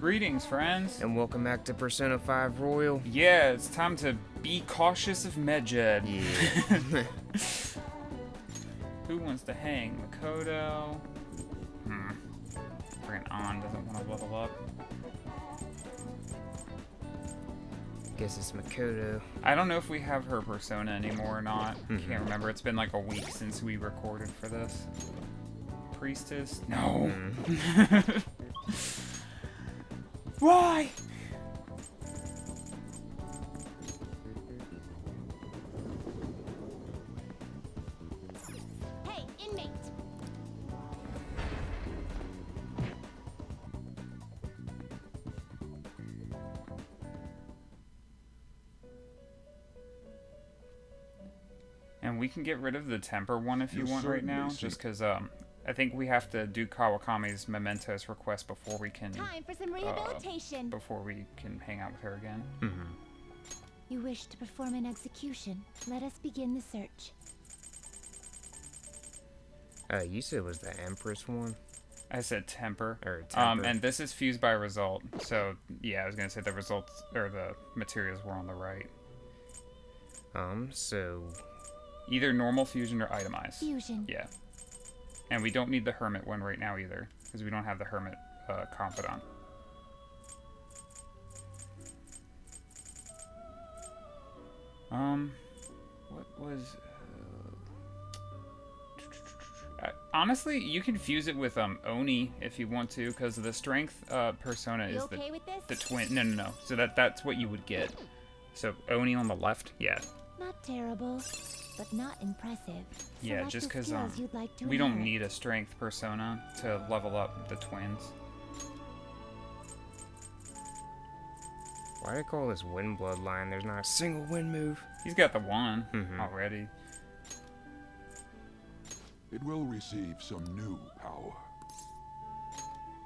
Greetings, friends. And welcome back to Persona 5 Royal. Yeah, it's time to be cautious of Medjed. Yeah. Who wants to hang? Makoto? Friggin' On doesn't want to level up. Guess it's Makoto. I don't know if we have her persona anymore or not. Can't remember. It's been like a week since we recorded for this. Priestess? No. Why? Hey, inmate! And we can get rid of the temper one if you want right now, just because I think we have to do Kawakami's mementos request before we can Time for some rehabilitation. before we can hang out with her again. You wish to perform an execution. Let us begin the search. You said it was the Empress one? I said temper. Or temper. And this is fused by result. So yeah, I was gonna say the results or the materials were on the right. So Either normal fusion or itemized. Fusion. Yeah. And we don't need the hermit one right now either, because we don't have the hermit confidant. What was? Honestly, you can fuse it with Oni if you want to, because the strength persona You is okay with this? the twin. No. So that's what you would get. So Oni on the left, yeah. Not terrible, but not impressive. Yeah, Select just the because skills you'd like to we don't inherit. need a strength persona to level up the twins. why do they call this Wind Bloodline? There's not a single wind move. He's got the one Mhm. already. It will receive some new power.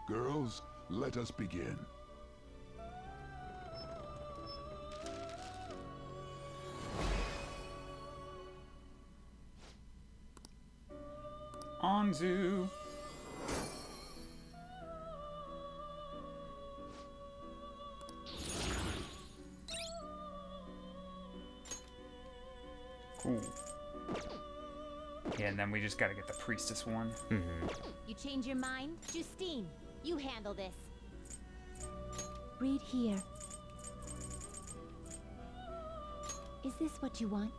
Girls, let us begin. Anzu. Cool. Yeah, and then we just gotta get the priestess one. You change your mind? Justine, you handle this. Read here. Is this what you want?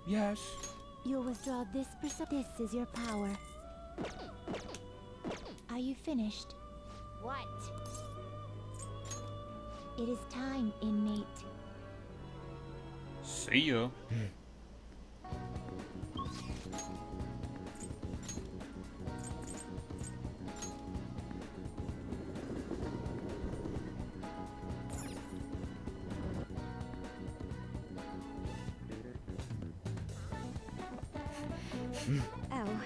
Yes. You'll withdraw this This is your power. Are you finished? What? It is time, inmate. See ya. Oh,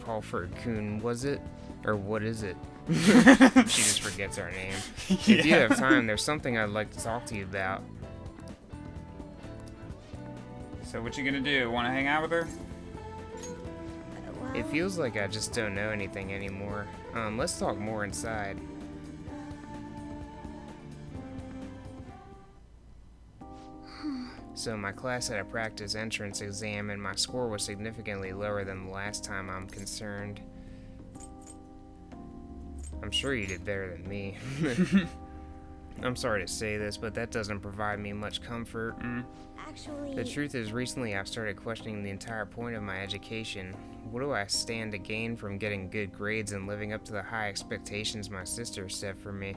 Paul Kun, was it? Or what is it? She just forgets our name. If you have time, there's something I'd like to talk to you about. So what you gonna do? Wanna hang out with her? well, It feels like I just don't know anything anymore. Let's talk more inside. So my class had a practice entrance exam and my score was significantly lower than the last time I'm concerned. I'm sure you did better than me. I'm sorry to say this, but that doesn't provide me much comfort. actually, The truth is, recently I've started questioning the entire point of my education. What do I stand to gain from getting good grades and living up to the high expectations my sister set for me?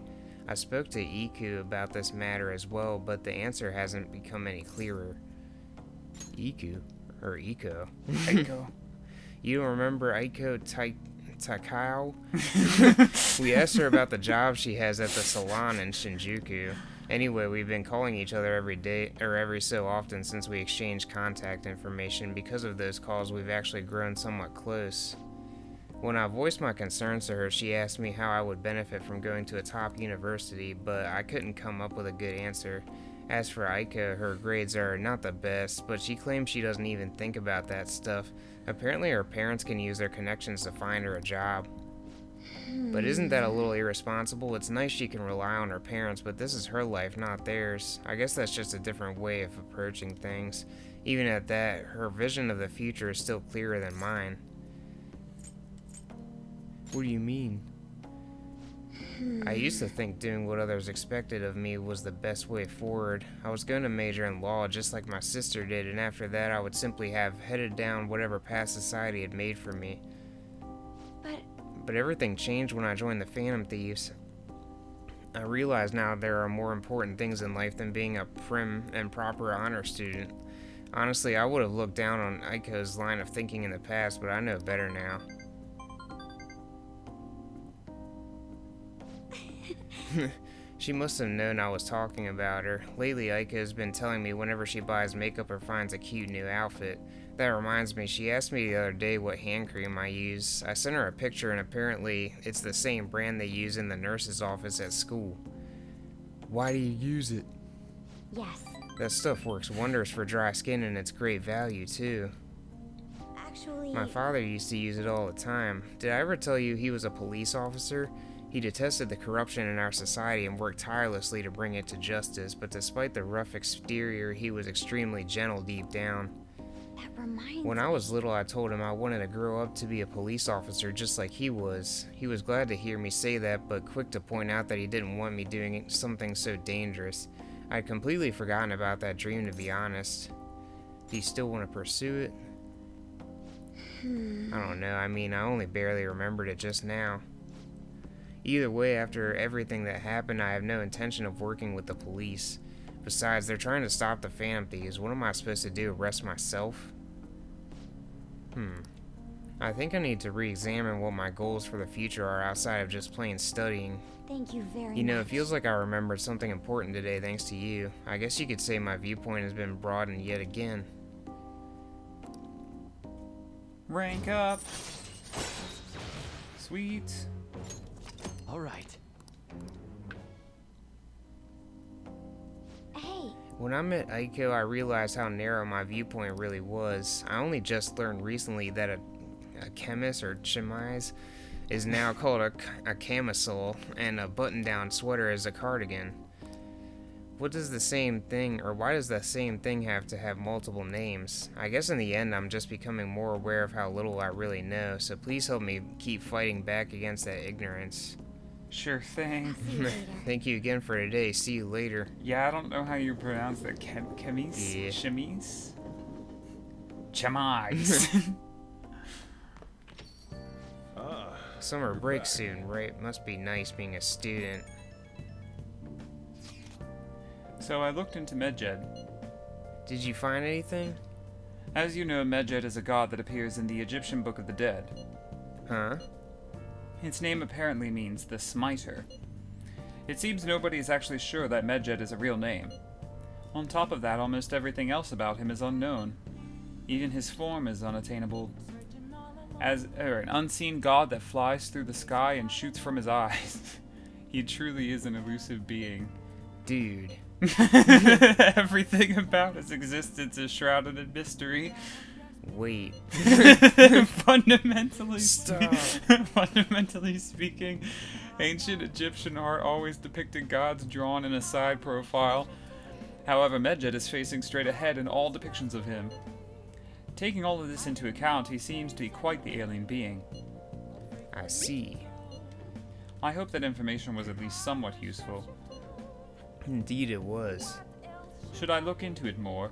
I spoke to Iku about this matter as well, but the answer hasn't become any clearer. Iku? Or Iko? Echo. You don't remember Aiko Takao? We asked her about the job she has at the salon in Shinjuku. Anyway, we've been calling each other every day, or every so often since we exchanged contact information. Because of those calls, we've actually grown somewhat close. When I voiced my concerns to her, she asked me how I would benefit from going to a top university, but I couldn't come up with a good answer. As for Aika, her grades are not the best, but she claims she doesn't even think about that stuff. Apparently her parents can use their connections to find her a job. But isn't that a little irresponsible? It's nice she can rely on her parents, but this is her life, not theirs. I guess that's just a different way of approaching things. Even at that, her vision of the future is still clearer than mine. What do you mean? I used to think doing what others expected of me was the best way forward. I was going to major in law just like my sister did, and after that I would simply have headed down whatever path society had made for me. But everything changed when I joined the Phantom Thieves. I realize now there are more important things in life than being a prim and proper honor student. Honestly, I would have looked down on Aiko's line of thinking in the past, but I know better now. She must have known I was talking about her. Lately, Aiko's been telling me whenever she buys makeup or finds a cute new outfit. That reminds me, she asked me the other day what hand cream I use. I sent her a picture and apparently it's the same brand they use in the nurse's office at school. Why do you use it? Yes. That stuff works wonders for dry skin and it's great value too. Actually... My father used to use it all the time. Did I ever tell you he was a police officer? He detested the corruption in our society and worked tirelessly to bring it to justice, but despite the rough exterior, he was extremely gentle deep down. That reminds When I was little, I told him I wanted to grow up to be a police officer just like he was. He was glad to hear me say that, but quick to point out that he didn't want me doing something so dangerous. I'd completely forgotten about that dream, to be honest. Do you still want to pursue it? I don't know, I mean, I only barely remembered it just now. Either way, after everything that happened, I have no intention of working with the police. Besides, they're trying to stop the Phantom Thieves. What am I supposed to do, arrest myself? I think I need to re-examine what my goals for the future are outside of just plain studying. Thank you very much. You know, it feels like I remembered something important today thanks to you. I guess you could say my viewpoint has been broadened yet again. Rank up. Sweet. All right. Hey, When I met Aiko, I realized how narrow my viewpoint really was. I only just learned recently that a chemise or chemise is now called a camisole, and a button-down sweater is a cardigan. What does the same thing, or why does the same thing have to have multiple names? I guess in the end, I'm just becoming more aware of how little I really know, so please help me keep fighting back against that ignorance. Sure thing. see you later. Thank you again for today. See you later. Yeah, I don't know how you pronounce that. Chemise? Yeah. Chemise? Chemise. Summer break soon, right? Must be nice being a student. So I looked into Medjed. Did you find anything? As you know, Medjed is a god that appears in the Egyptian Book of the Dead. Huh? Its name apparently means the Smiter. It seems nobody is actually sure that Medjed is a real name. On top of that, almost everything else about him is unknown. Even his form is unattainable. As an unseen god that flies through the sky and shoots from his eyes. He truly is an elusive being. Dude. Everything about his existence is shrouded in mystery. Wait. Fundamentally Stop. Fundamentally speaking, ancient Egyptian art always depicted gods drawn in a side profile. However, Medjed is facing straight ahead in all depictions of him. Taking all of this into account, he seems to be quite the alien being. I see. I hope that information was at least somewhat useful. Indeed it was. Should I look into it more?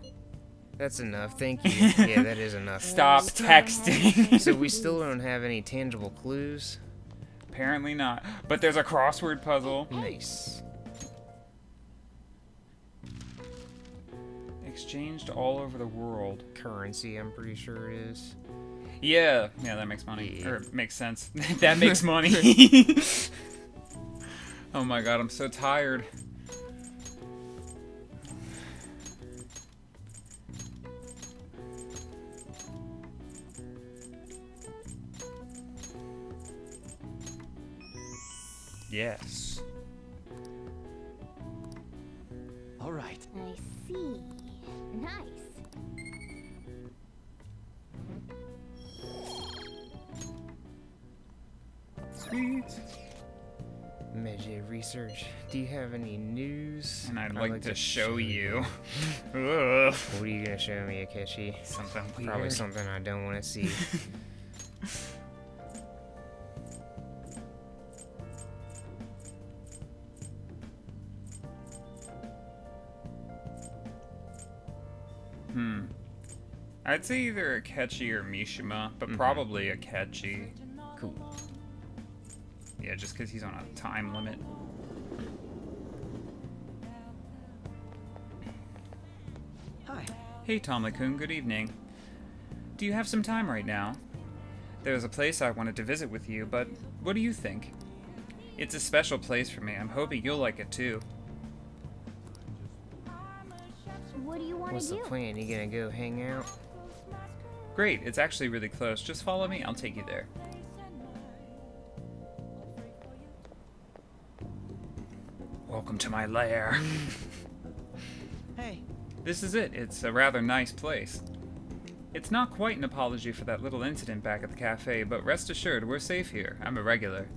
That's enough, thank you. Yeah, that is enough. Stop texting! So we still don't have any tangible clues? Apparently not. But there's a crossword puzzle. Nice. Exchanged all over the world. Currency, I'm pretty sure it is. Yeah, that makes money. Yeah. Or makes sense. That makes money. Oh my god, I'm so tired. Yes. All right. I see. Nice. Sweet. Medjed research. Do you have any news? And I'd like to show you. Ugh. What are you gonna show me, Akechi? Something weird. Probably something I don't want to see. I'd say either Akechi or Mishima, but probably Akechi. Cool. Yeah, just because he's on a time limit. Hi. Hey, Tommy-kun, good evening. Do you have some time right now? There's a place I wanted to visit with you, but what do you think? It's a special place for me. I'm hoping you'll like it too. What do you want What's to the do? plan? You gonna go hang out? Great, it's actually really close. Just follow me, I'll take you there. Welcome to my lair. Hey. This is it. It's a rather nice place. It's not quite an apology for that little incident back at the cafe, but rest assured, we're safe here. I'm a regular.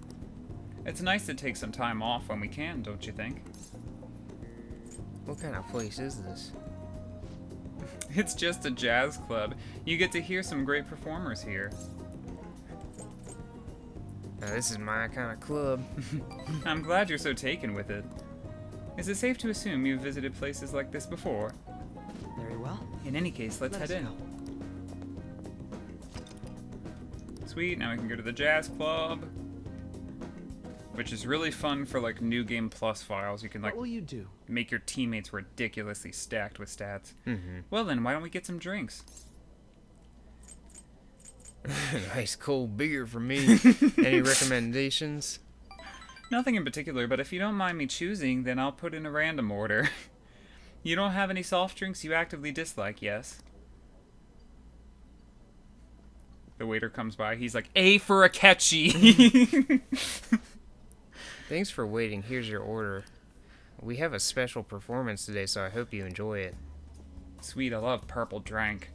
It's nice to take some time off when we can, don't you think? What kind of place is this? It's just a jazz club. You get to hear some great performers here. Now, this is my kind of club. I'm glad you're so taken with it. Is it safe to assume you've visited places like this before? Very well. In any case, let's head in. go. Sweet, now we can go to the jazz club. Which is really fun for like new game plus files. You can like What will you do? make your teammates ridiculously stacked with stats. Mm-hmm. Well then, why don't we get some drinks? Nice cold beer for me. Any recommendations? Nothing in particular, but if you don't mind me choosing, then I'll put in a random order. You don't have any soft drinks you actively dislike, yes? The waiter comes by, he's like, A for Akechi! Thanks for waiting. Here's your order. We have a special performance today, so I hope you enjoy it. Sweet, I love purple drink.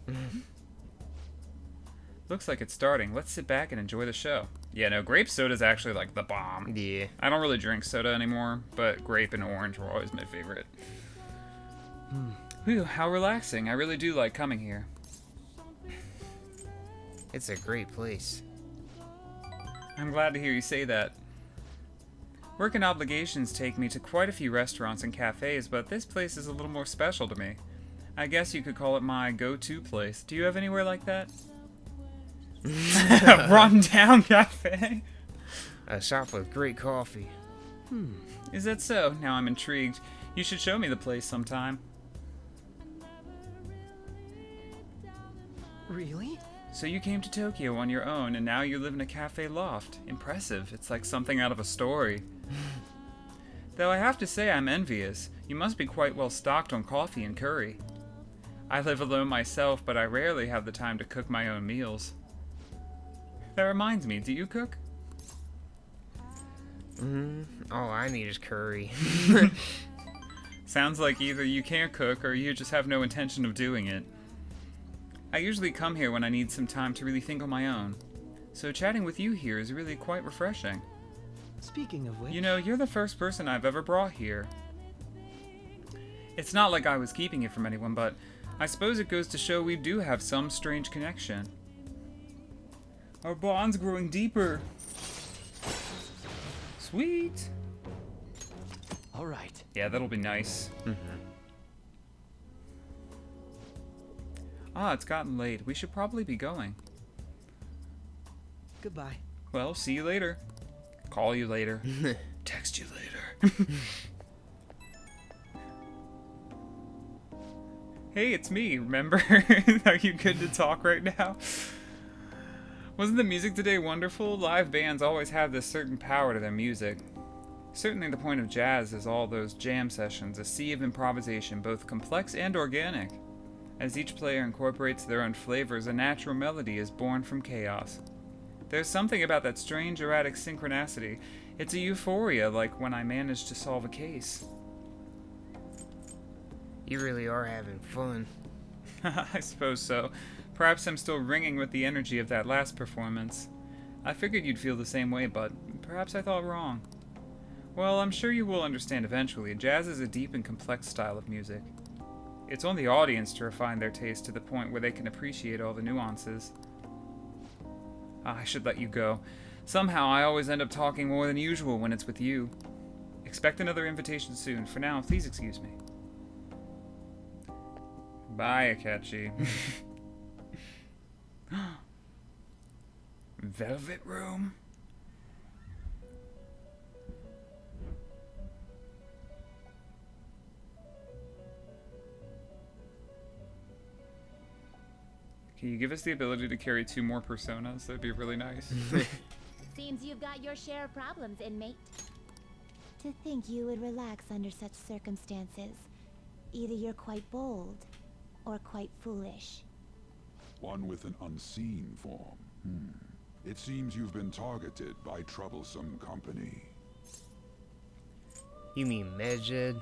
Looks like it's starting. Let's sit back and enjoy the show. Yeah, no, grape soda's actually like the bomb. Yeah. I don't really drink soda anymore, but grape and orange were always my favorite. Whew, how relaxing. I really do like coming here. It's a great place. I'm glad to hear you say that. Work and obligations take me to quite a few restaurants and cafes, but this place is a little more special to me. I guess you could call it my go-to place. Do you have anywhere like that? Run down cafe? A shop with great coffee. Is that so? Now I'm intrigued. You should show me the place sometime. Really? So you came to Tokyo on your own, and now you live in a cafe loft. Impressive. It's like something out of a story. Though I have to say I'm envious. You must be quite well stocked on coffee and curry. I live alone myself, but I rarely have the time to cook my own meals. That reminds me, do you cook? All I need is curry. Sounds like either you can't cook or you just have no intention of doing it. I usually come here when I need some time to really think on my own. So chatting with you here is really quite refreshing. Speaking of which... You know, you're the first person I've ever brought here. It's not like I was keeping it from anyone, but I suppose it goes to show we do have some strange connection. Our bond's growing deeper. Sweet. All right. Yeah, that'll be nice. Ah, it's gotten late. We should probably be going. Goodbye. Well, see you later. Call you later. Text you later. Hey, it's me, remember? Are you good to talk right now? Wasn't the music today wonderful? Live bands always have this certain power to their music. Certainly the point of jazz is all those jam sessions, a sea of improvisation, both complex and organic. As each player incorporates their own flavors, a natural melody is born from chaos. There's something about that strange erratic synchronicity. It's a euphoria, like when I managed to solve a case. You really are having fun. I suppose so. Perhaps I'm still ringing with the energy of that last performance. I figured you'd feel the same way, but Perhaps I thought wrong. Well, I'm sure you will understand eventually. Jazz is a deep and complex style of music. It's on the audience to refine their taste to the point where they can appreciate all the nuances. I should let you go. Somehow I always end up talking more than usual when it's with you. Expect another invitation soon. For now, please excuse me. Bye, Akechi. Velvet room? Can you give us the ability to carry 2 more personas? That'd be really nice. Seems you've got your share of problems, inmate. To think you would relax under such circumstances. Either you're quite bold, or quite foolish. One with an unseen form. It seems you've been targeted by troublesome company. You mean Medjed?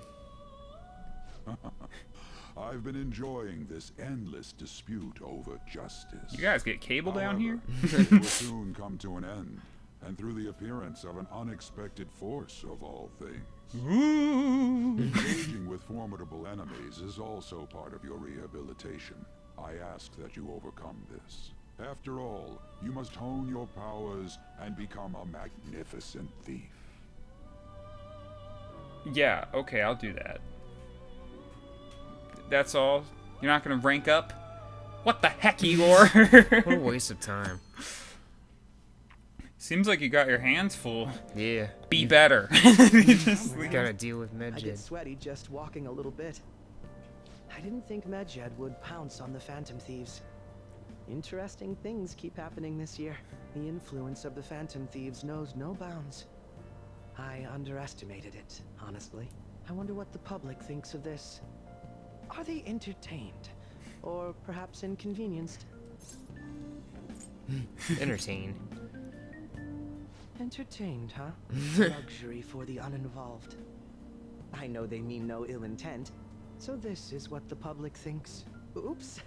I've been enjoying this endless dispute over justice. You guys get cable down here? It will soon come to an end, and through the appearance of an unexpected force of all things. Ooh. Engaging with formidable enemies is also part of your rehabilitation. I ask that you overcome this. After all, you must hone your powers and become a magnificent thief. Yeah, okay, I'll do that. That's all? You're not gonna rank up? What the heck, Igor? What a waste of time. Seems like you got your hands full. Yeah. Be better. Just We gotta deal with I get Medjed. sweaty just walking a little bit. I didn't think Medjed would pounce on the Phantom Thieves. Interesting things keep happening this year. The influence of the Phantom Thieves knows no bounds. I underestimated it, honestly. I wonder what the public thinks of this. Are they entertained? Or perhaps inconvenienced? Entertained. Entertained, huh? Luxury for the uninvolved. I know they mean no ill intent, so this is what the public thinks. Oops,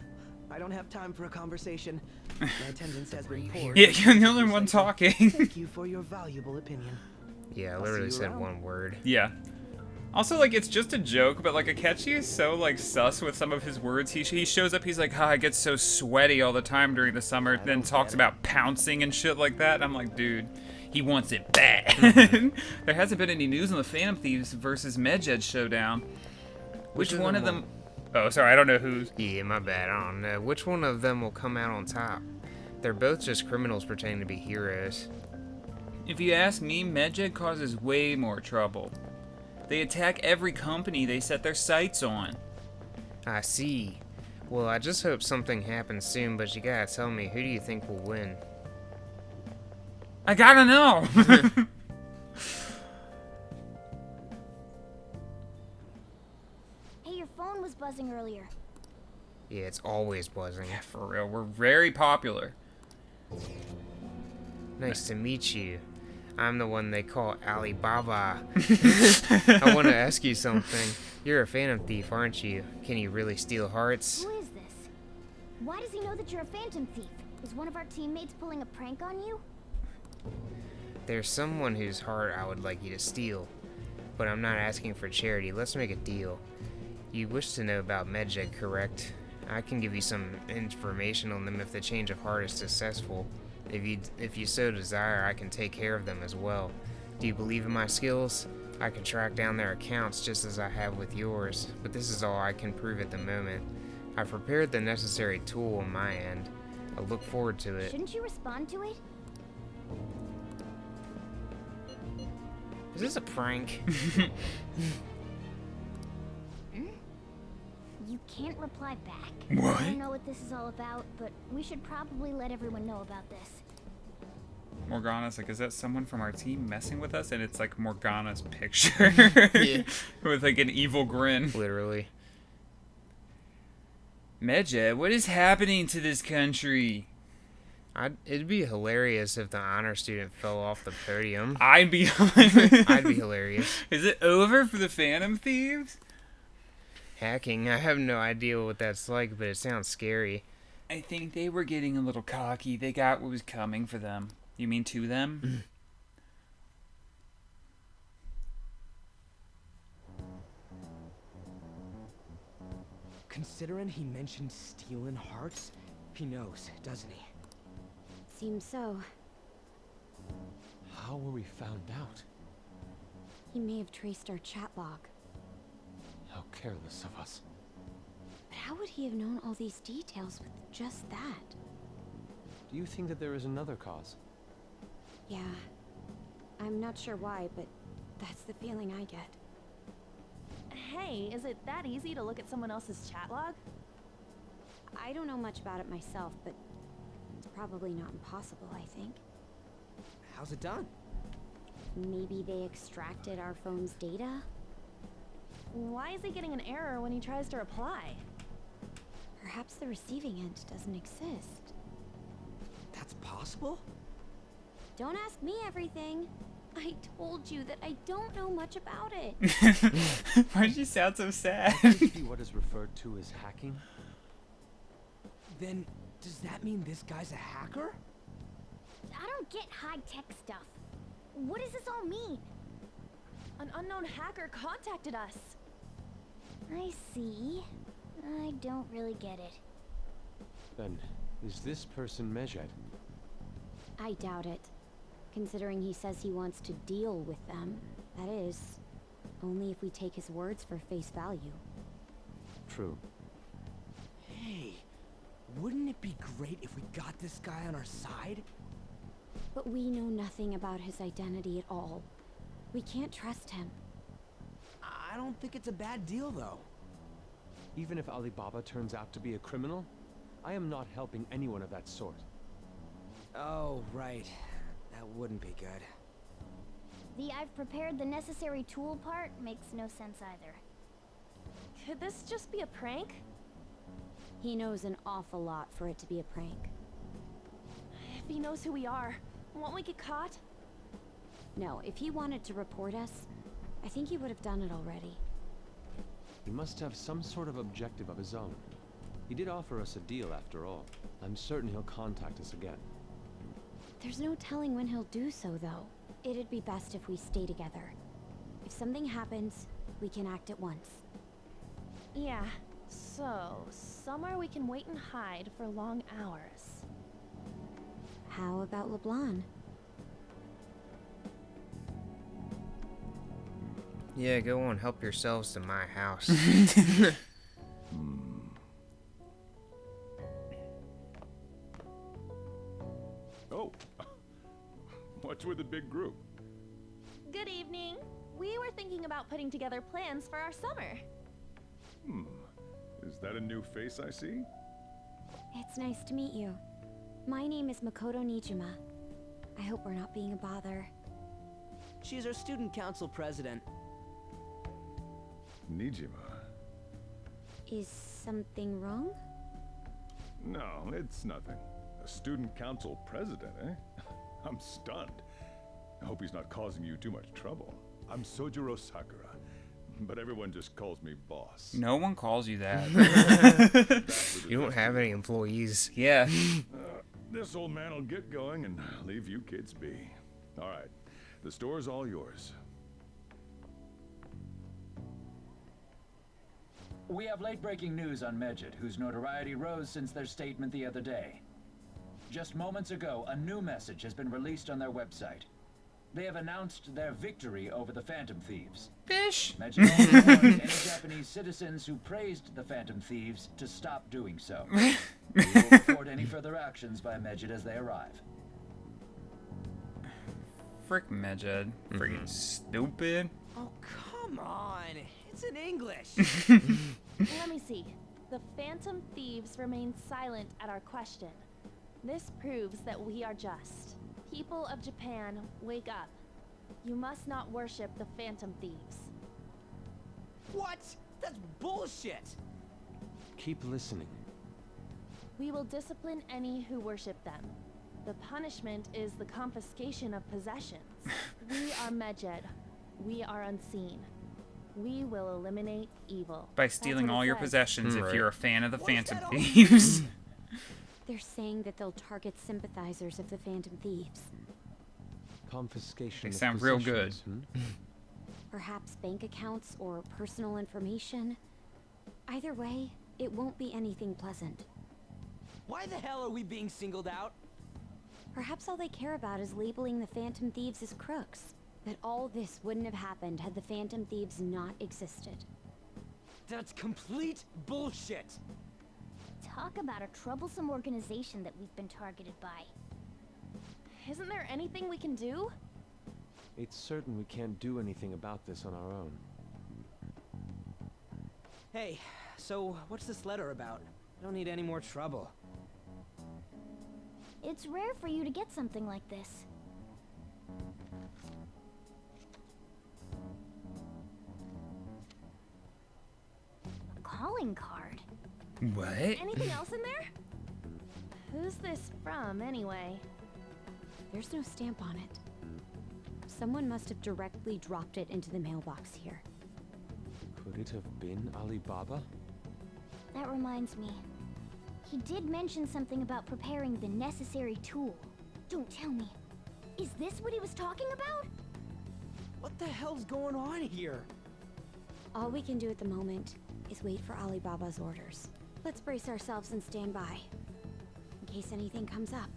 I don't have time for a conversation. My attendance has been poor. Yeah, you're the only one talking. Thank you for your valuable opinion. Yeah, I I'll literally see you said around. one word. Yeah. Also, like, it's just a joke, but, like, Akechi is so, like, sus with some of his words. He shows up, he's like, I get so sweaty all the time during the summer, then talks about pouncing and shit like that. I'm like, dude, he wants it bad. There hasn't been any news on the Phantom Thieves versus Medjed showdown. Which one of them... Oh, sorry, I don't know who's... Yeah, my bad. I don't know. Which one of them will come out on top? They're both just criminals pretending to be heroes. If you ask me, Medjed causes way more trouble. They attack every company they set their sights on. I see. Well, I just hope something happens soon, but you gotta tell me, who do you think will win? I gotta know! Hey, your phone was buzzing earlier. Yeah, it's always buzzing. Yeah, for real, we're very popular. Nice to meet you. I'm the one they call Alibaba. I want to ask you something. You're a Phantom Thief, aren't you? Can you really steal hearts? Who is this? Why does he know that you're a Phantom Thief? Is one of our teammates pulling a prank on you? There's someone whose heart I would like you to steal. But I'm not asking for charity. Let's make a deal. You wish to know about Medjed, correct? I can give you some information on them if the change of heart is successful. If you so desire, I can take care of them as well. Do you believe in my skills? I can track down their accounts just as I have with yours, but this is all I can prove at the moment. I've prepared the necessary tool on my end. I look forward to it. Shouldn't you respond to it? Is this a prank? You can't reply back. What? I don't know what this is all about, but we should probably let everyone know about this. Morgana's like, is that someone from our team messing with us? And it's like Morgana's picture. Yeah. With like an evil grin. Literally. Medjed, what is happening to this country? It'd be hilarious if the honor student fell off the podium. I'd be I'd be hilarious. Is it over for the Phantom Thieves? Hacking, I have no idea what that's like, but it sounds scary. I think they were getting a little cocky. They got what was coming for them. You mean to them? Considering he mentioned stealing hearts, he knows, doesn't he? Seems so. How were we found out? He may have traced our chat log. How careless of us. But how would he have known all these details with just that? Do you think that there is another cause? Yeah. I'm not sure why, but that's the feeling I get. Hey, is it that easy to look at someone else's chat log? I don't know much about it myself, but it's probably not impossible, I think. How's it done? Maybe they extracted our phone's data? Why is he getting an error when he tries to reply? Perhaps the receiving end doesn't exist. That's possible? Don't ask me everything. I told you that I don't know much about it. Why does she sound so sad? Be what is referred to as hacking? Then, does that mean this guy's a hacker? I don't get high-tech stuff. What does this all mean? An unknown hacker contacted us. I see. I don't really get it. Then, is this person Medjed? I doubt it. Considering he says he wants to deal with them. That is, only if we take his words for face value. True. Hey, wouldn't it be great if we got this guy on our side? But we know nothing about his identity at all. We can't trust him. I don't think it's a bad deal, though. Even if Alibaba turns out to be a criminal, I am not helping anyone of that sort. Oh, right. That wouldn't be good. The "I've prepared the necessary tool" part makes no sense either. Could this just be a prank? He knows an awful lot for it to be a prank. If he knows who we are, won't we get caught? No, if he wanted to report us, I think he would have done it already. He must have some sort of objective of his own. He did offer us a deal after all. I'm certain he'll contact us again. There's no telling when he'll do so, though. It'd be best if we stay together. If something happens, we can act at once. Yeah, so somewhere we can wait and hide for long hours. How about LeBlanc? Yeah, go on, help yourselves to my house. Oh, what's with the big group? Good evening. We were thinking about putting together plans for our summer. Is that a new face I see? It's nice to meet you. My name is Makoto Nijima. I hope we're not being a bother. She's our student council president. Nijima. Is something wrong? No, it's nothing. A student council president, eh? I'm stunned. I hope he's not causing you too much trouble. I'm Sojiro Sakura, but everyone just calls me boss. No one calls you that. You don't have any employees. Yeah. This old man will get going and leave you kids be. All right, the store's all yours. We have late-breaking news on Medjed, whose notoriety rose since their statement the other day. Just moments ago, a new message has been released on their website. They have announced their victory over the Phantom Thieves. Fish. Medjed also warns any Japanese citizens who praised the Phantom Thieves to stop doing so. We will report any further actions by Medjed as they arrive. Frick Medjed. Freaking stupid. Oh, come on. It's in English. Let me see. The Phantom Thieves remain silent at our question. This proves that we are just. People of Japan, wake up. You must not worship the Phantom Thieves. What? That's bullshit. Keep listening. We will discipline any who worship them. The punishment is the confiscation of possessions. We are Medjed. We are unseen. We will eliminate evil. By stealing That's what all it your says. possessions if Right. you're a fan of the What does Phantom that all mean? Thieves. They're saying that they'll target sympathizers of the Phantom Thieves. Confiscation They of sound real good. possessions, Perhaps bank accounts or personal information. Either way, it won't be anything pleasant. Why the hell are we being singled out? Perhaps all they care about is labeling the Phantom Thieves as crooks. But all this wouldn't have happened had the Phantom Thieves not existed. That's complete bullshit. Talk about a troublesome organization that we've been targeted by. Isn't there anything we can do? It's certain we can't do anything about this on our own. Hey, so what's this letter about? I don't need any more trouble. It's rare for you to get something like this. A calling card. What? Anything else in there? Who's this from, anyway? There's no stamp on it. Someone must have directly dropped it into the mailbox here. Could it have been Alibaba? That reminds me. He did mention something about preparing the necessary tool. Don't tell me. Is this what he was talking about? What the hell's going on here? All we can do at the moment is wait for Alibaba's orders. Let's brace ourselves and stand by, in case anything comes up.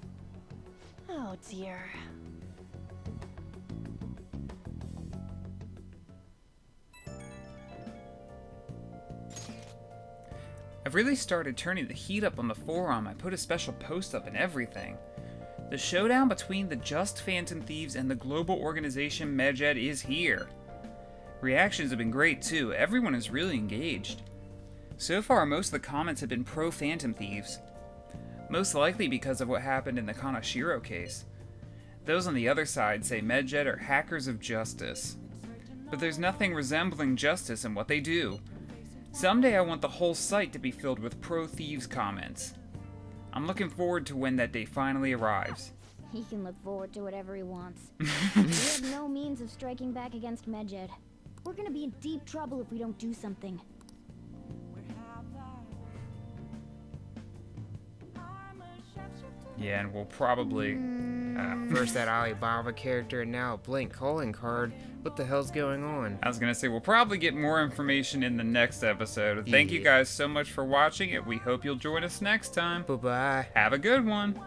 Oh dear. I've really started turning the heat up on the forum. I put a special post up and everything. The showdown between the Just Phantom Thieves and the global organization Medjed is here. Reactions have been great too. Everyone is really engaged. So far, most of the comments have been pro-Phantom Thieves. Most likely because of what happened in the Kanashiro case. Those on the other side say Medjed are hackers of justice. But there's nothing resembling justice in what they do. Someday I want the whole site to be filled with pro-thieves comments. I'm looking forward to when that day finally arrives. He can look forward to whatever he wants. We have no means of striking back against Medjed. We're gonna be in deep trouble if we don't do something. Yeah, and we'll probably... First that Alibaba character and now a blank calling card. What the hell's going on? I was gonna say, we'll probably get more information in the next episode. Thank you guys so much for watching it. We hope you'll join us next time. Bye-bye. Have a good one.